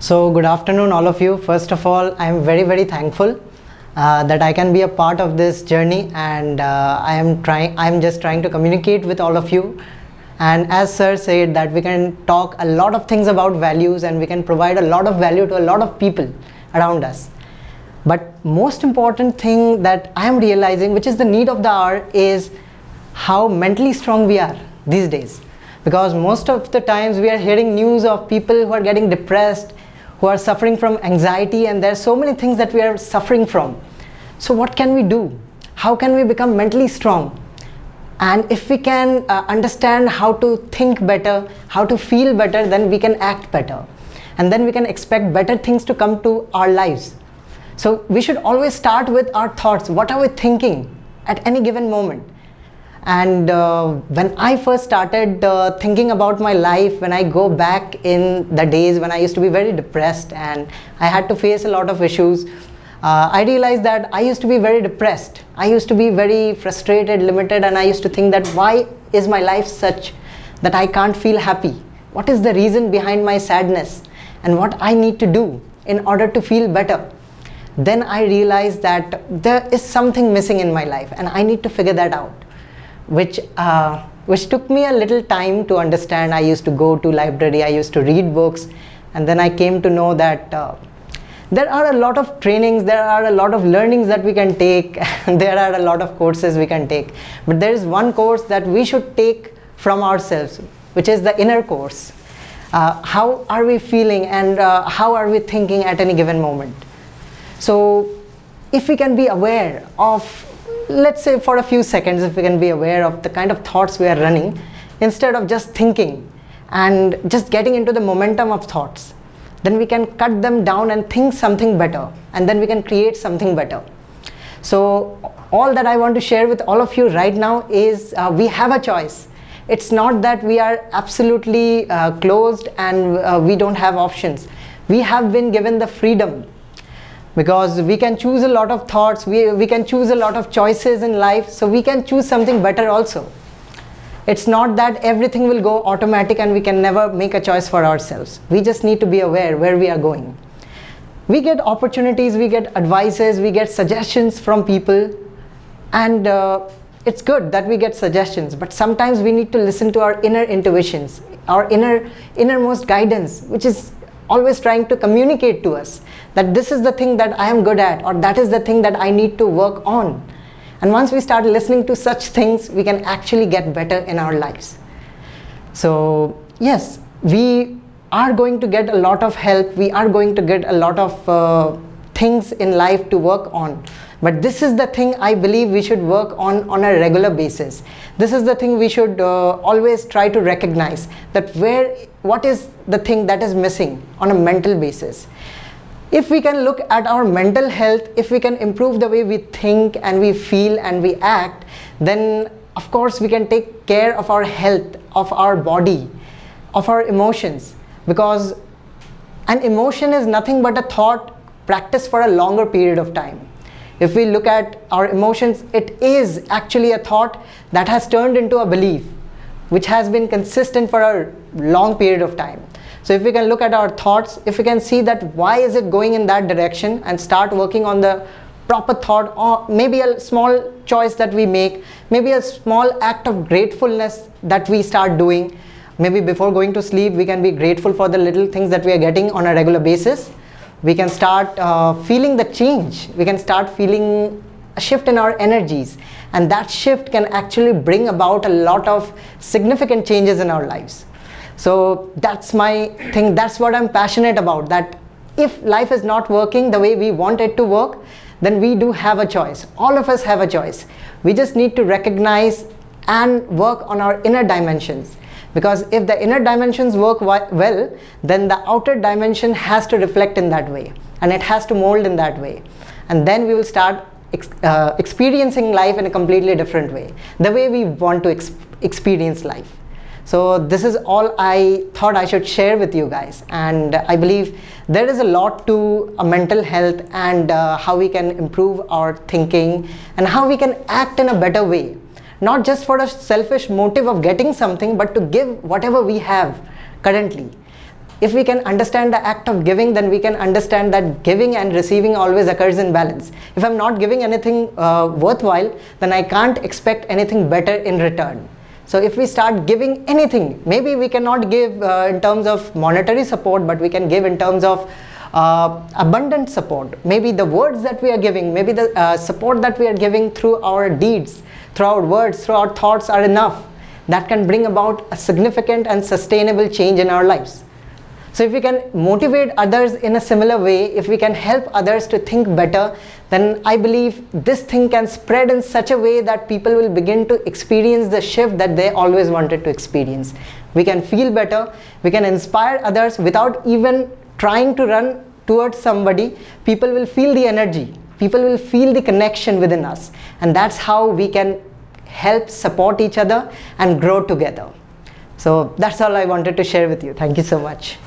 So, good afternoon, all of you. First of all, I am very thankful that I can be a part of this journey, and I am just trying to communicate with all of you. And as Sir said, that we can talk a lot of things about values, and we can provide a lot of value to a lot of people around us. But most important thing that I am realizing, which is the need of the hour, is how mentally strong we are these days. Because most of the times we are hearing news of people who are getting depressed, who are suffering from anxiety, and there are so many things that we are suffering from. So what can we do? How can we become mentally strong? And if we can understand how to think better, how to feel better, then we can act better. And then we can expect better things to come to our lives. So we should always start with our thoughts. What are we thinking at any given moment? And when I first started thinking about my life, when I go back in the days when I used to be very depressed and I had to face a lot of issues, I realized that I used to be very depressed. I used to be very frustrated, limited, and I used to think that why is my life such that I can't feel happy? What is the reason behind my sadness? And what I need to do in order to feel better? Then I realized that there is something missing in my life and I need to figure that out. Which took me a little time to understand. I used to go to library, I used to read books, and then I came to know that there are a lot of trainings, there are a lot of learnings that we can take, there are a lot of courses we can take. But there is one course that we should take from ourselves, which is the inner course. How are we feeling and how are we thinking at any given moment? So if we can be aware of, let's say for a few seconds, if we can be aware of the kind of thoughts we are running, instead of just thinking and just getting into the momentum of thoughts, then we can cut them down and think something better, and then we can create something better. So all that I want to share with all of you right now is we have a choice. It's not that we are absolutely closed and we don't have options. We have been given the freedom, because we can choose a lot of thoughts, we can choose a lot of choices in life, so we can choose something better also. It's not that everything will go automatic and we can never make a choice for ourselves. We just need to be aware where we are going. We get opportunities, we get advices, we get suggestions from people, and it's good that we get suggestions, but sometimes we need to listen to our inner intuitions, our innermost guidance, which is always trying to communicate to us that this is the thing that I am good at, or that is the thing that I need to work on. And once we start listening to such things, we can actually get better in our lives. So yes, we are going to get a lot of help, we are going to get a lot of things in life to work on. But this is the thing I believe we should work on a regular basis. This is the thing we should always try to recognize, that what is the thing that is missing on a mental basis. If we can look at our mental health, if we can improve the way we think and we feel and we act, then of course we can take care of our health, of our body, of our emotions. Because an emotion is nothing but a thought practiced for a longer period of time. If we look at our emotions, it is actually a thought that has turned into a belief, which has been consistent for a long period of time. So if we can look at our thoughts, if we can see that why is it going in that direction, and start working on the proper thought, or maybe a small choice that we make, maybe a small act of gratefulness that we start doing. Maybe before going to sleep, we can be grateful for the little things that we are getting on a regular basis. We can start feeling the change. We can start feeling a shift in our energies, and that shift can actually bring about a lot of significant changes in our lives. So that's my thing, that's what I'm passionate about, that if life is not working the way we want it to work, then we do have a choice. All of us have a choice. We just need to recognize and work on our inner dimensions. Because if the inner dimensions work well, then the outer dimension has to reflect in that way, and it has to mold in that way. And then we will start experiencing life in a completely different way, the way we want to experience life. So this is all I thought I should share with you guys, and I believe there is a lot to mental health, and how we can improve our thinking and how we can act in a better way. Not just for a selfish motive of getting something, but to give whatever we have currently. If we can understand the act of giving, then we can understand that giving and receiving always occurs in balance. If I'm not giving anything worthwhile, then I can't expect anything better in return. So if we start giving anything, maybe we cannot give in terms of monetary support, but we can give in terms of abundant support. Maybe the words that we are giving, maybe the support that we are giving through our deeds, through our words, through our thoughts are enough. That can bring about a significant and sustainable change in our lives. So if we can motivate others in a similar way, if we can help others to think better, then I believe this thing can spread in such a way that people will begin to experience the shift that they always wanted to experience. We can feel better, we can inspire others without even trying to run towards somebody. People will feel the energy, people will feel the connection within us, and that's how we can help support each other and grow together. So that's all I wanted to share with you. Thank you so much.